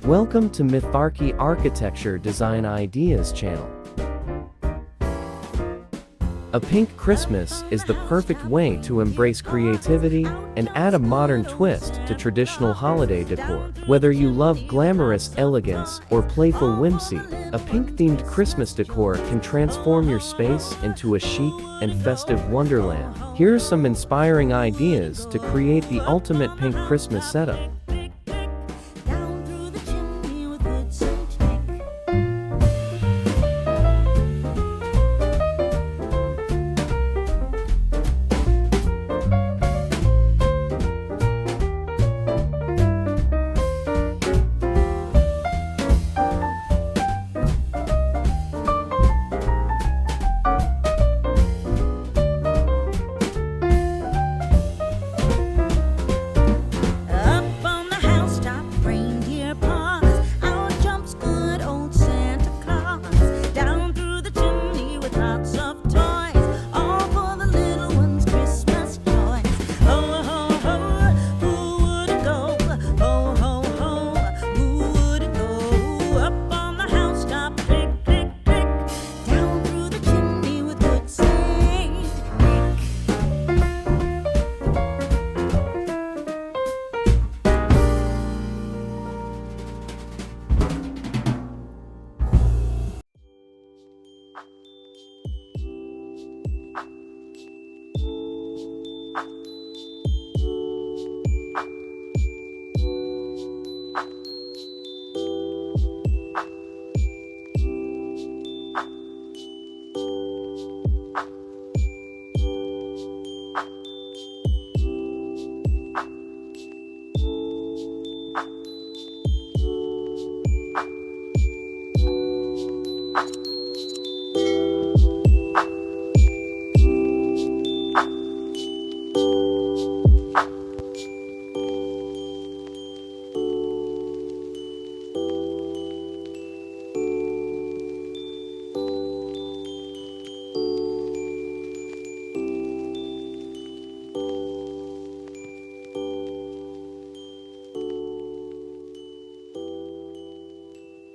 Welcome to Mytharchy Architecture Design Ideas channel. A pink Christmas is the perfect way to embrace creativity and add a modern twist to traditional holiday decor. Whether you love glamorous elegance or playful whimsy, a pink-themed Christmas decor can transform your space into a chic and festive wonderland. Here are some inspiring ideas to create the ultimate pink Christmas setup.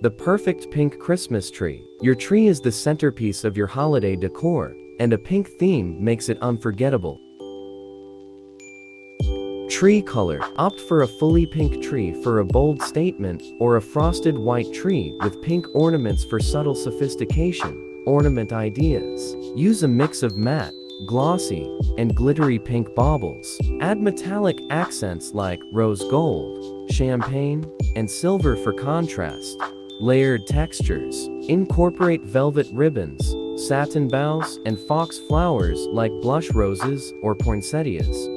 The perfect pink Christmas tree. Your tree is the centerpiece of your holiday decor, and a pink theme makes it unforgettable. Tree color. Opt for a fully pink tree for a bold statement, or a frosted white tree with pink ornaments for subtle sophistication. Ornament ideas. Use a mix of matte, glossy, and glittery pink baubles. Add metallic accents like rose gold, champagne, and silver for contrast. Layered textures. Incorporate velvet ribbons, satin boughs, and fox flowers like blush roses or poinsettias.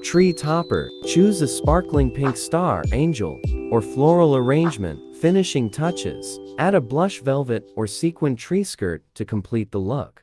Tree topper. Choose a sparkling pink star, angel, or floral arrangement. Finishing touches. Add a blush velvet or sequin tree skirt to complete the look.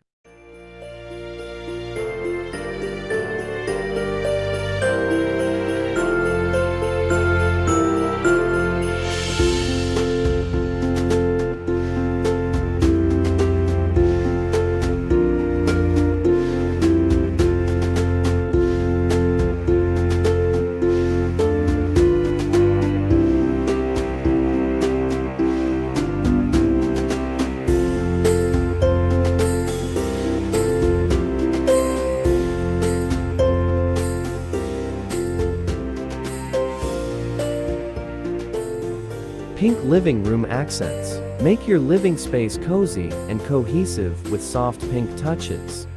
Pink living room accents. Make your living space cozy and cohesive with soft pink touches.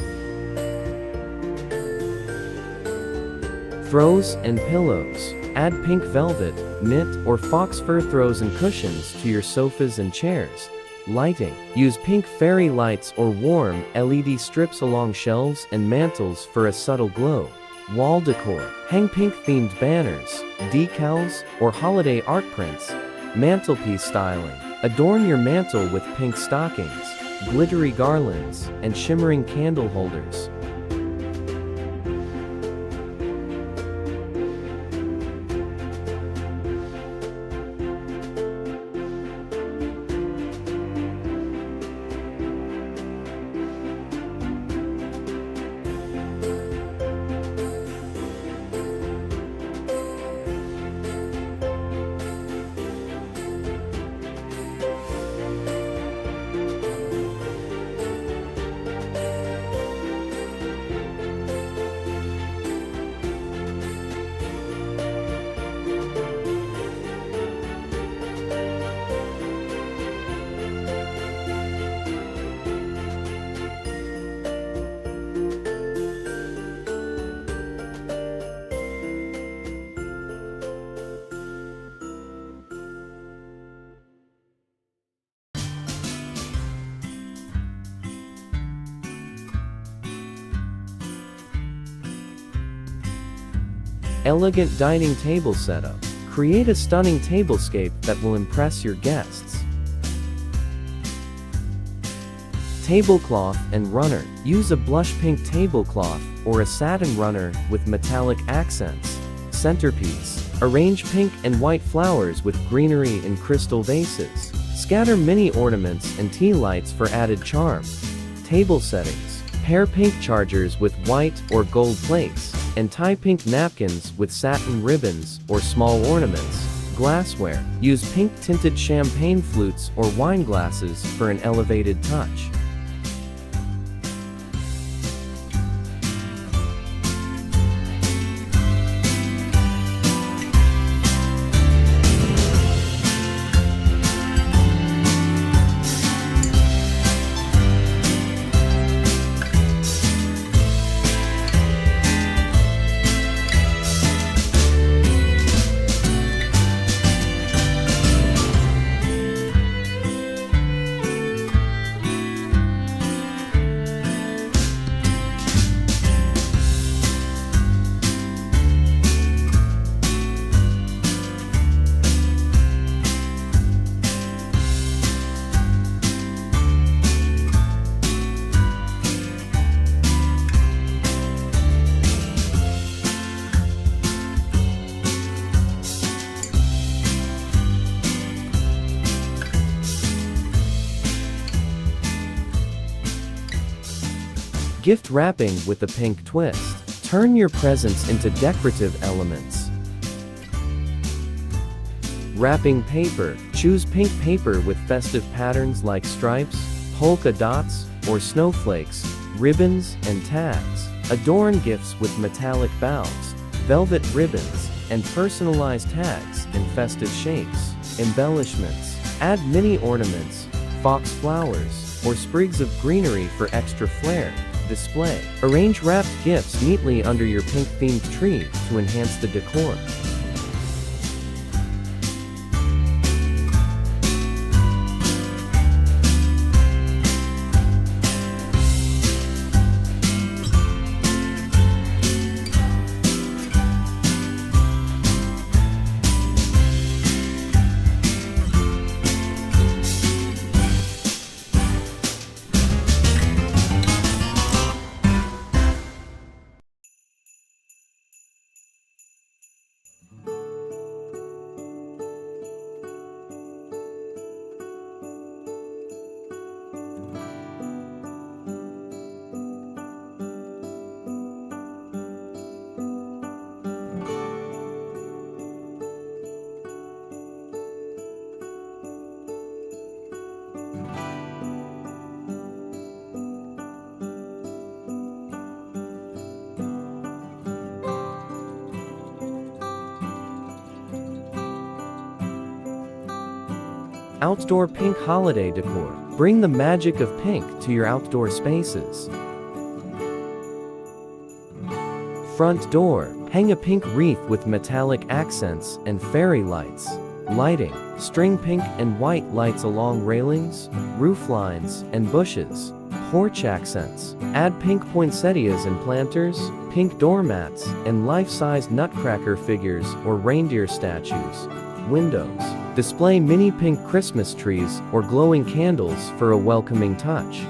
Throws and pillows. Add pink velvet, knit, or fox fur throws and cushions to your sofas and chairs. Lighting. Use pink fairy lights or warm LED strips along shelves and mantels for a subtle glow. Wall decor. Hang pink-themed banners, decals, or holiday art prints. Mantelpiece styling. Adorn your mantel with pink stockings, glittery garlands, and shimmering candle holders. Elegant dining table setup. Create a stunning tablescape that will impress your guests. Tablecloth and runner. Use a blush pink tablecloth or a satin runner with metallic accents. Centerpiece. Arrange pink and white flowers with greenery in crystal vases. Scatter mini ornaments and tea lights for added charm. Table settings. Pair pink chargers with white or gold plates, and tie pink napkins with satin ribbons or small ornaments. Glassware. Use pink tinted champagne flutes or wine glasses for an elevated touch. Gift wrapping with a pink twist. Turn your presents into decorative elements. Wrapping paper. Choose pink paper with festive patterns like stripes, polka dots, or snowflakes, ribbons, and tags. Adorn gifts with metallic boughs, velvet ribbons, and personalized tags in festive shapes. Embellishments. Add mini ornaments, fox flowers, or sprigs of greenery for extra flair. Display. Arrange wrapped gifts neatly under your pink-themed tree to enhance the decor. Outdoor pink holiday decor. Bring the magic of pink to your outdoor spaces. Front door. Hang a pink wreath with metallic accents and fairy lights. Lighting. String pink and white lights along railings, roof lines, and bushes. Porch accents. Add pink poinsettias and planters, pink doormats, and life-size nutcracker figures or reindeer statues. Windows. Display mini pink Christmas trees or glowing candles for a welcoming touch.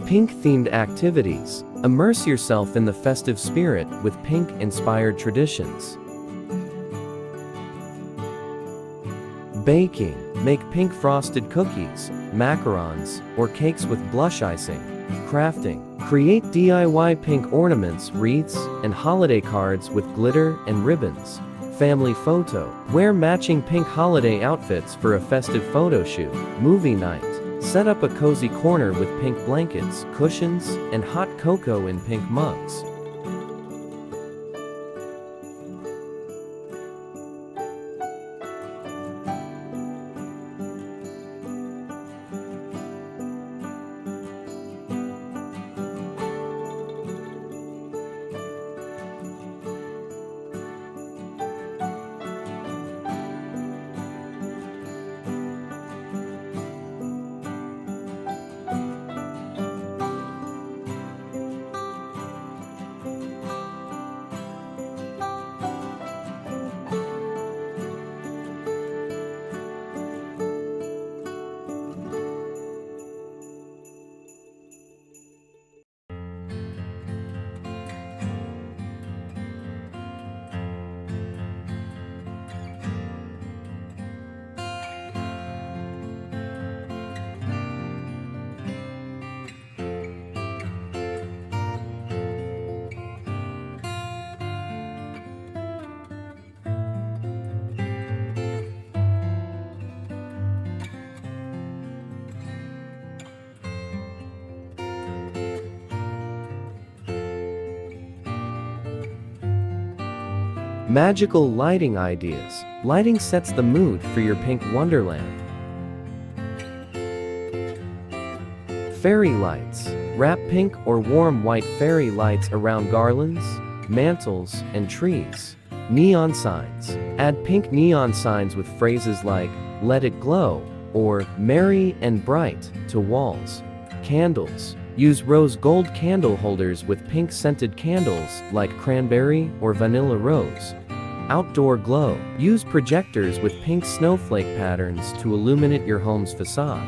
Pink-themed activities. Immerse yourself in the festive spirit with pink-inspired traditions. Baking. Make pink frosted cookies, macarons, or cakes with blush icing. Crafting. Create DIY pink ornaments, wreaths, and holiday cards with glitter and ribbons. Family photo. Wear matching pink holiday outfits for a festive photo shoot. Movie night. Set up a cozy corner with pink blankets, cushions, and hot cocoa in pink mugs. Magical lighting ideas. Lighting sets the mood for your pink wonderland. Fairy lights. Wrap pink or warm white fairy lights around garlands, mantles, and trees. Neon signs. Add pink neon signs with phrases like, "Let it glow," or "Merry and bright," to walls. Candles. Use rose gold candle holders with pink scented candles like cranberry or vanilla rose. Outdoor glow. Use projectors with pink snowflake patterns to illuminate your home's facade.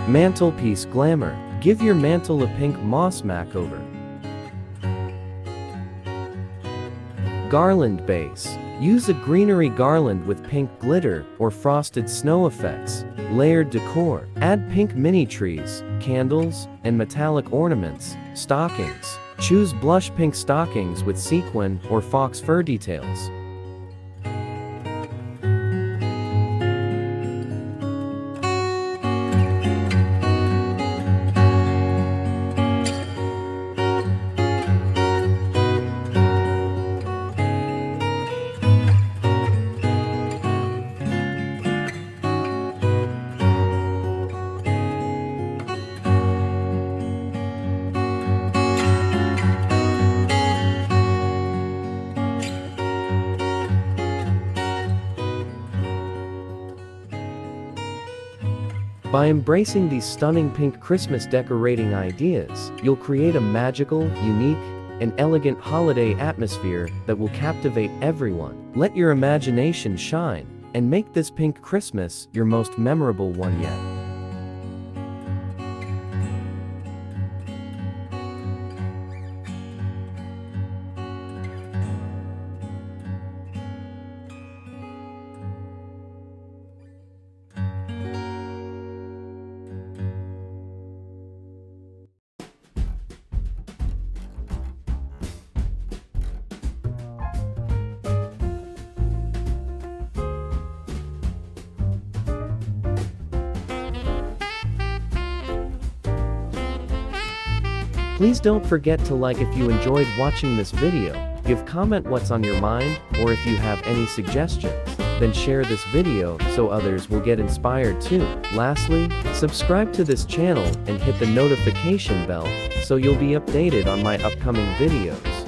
Mantelpiece Glamour. Give your mantle a pink moss makeover. Garland base. Use a greenery garland with pink glitter or frosted snow effects. Layered decor. Add pink mini trees, candles, and metallic ornaments. Stockings. Choose blush pink stockings with sequin or fox fur details. By embracing these stunning pink Christmas decorating ideas, you'll create a magical, unique, and elegant holiday atmosphere that will captivate everyone. Let your imagination shine, and make this pink Christmas your most memorable one yet. Please don't forget to like if you enjoyed watching this video, give comment what's on your mind, or if you have any suggestions. then share this video so others will get inspired too. Lastly, subscribe to this channel and hit the notification bell so you'll be updated on my upcoming videos.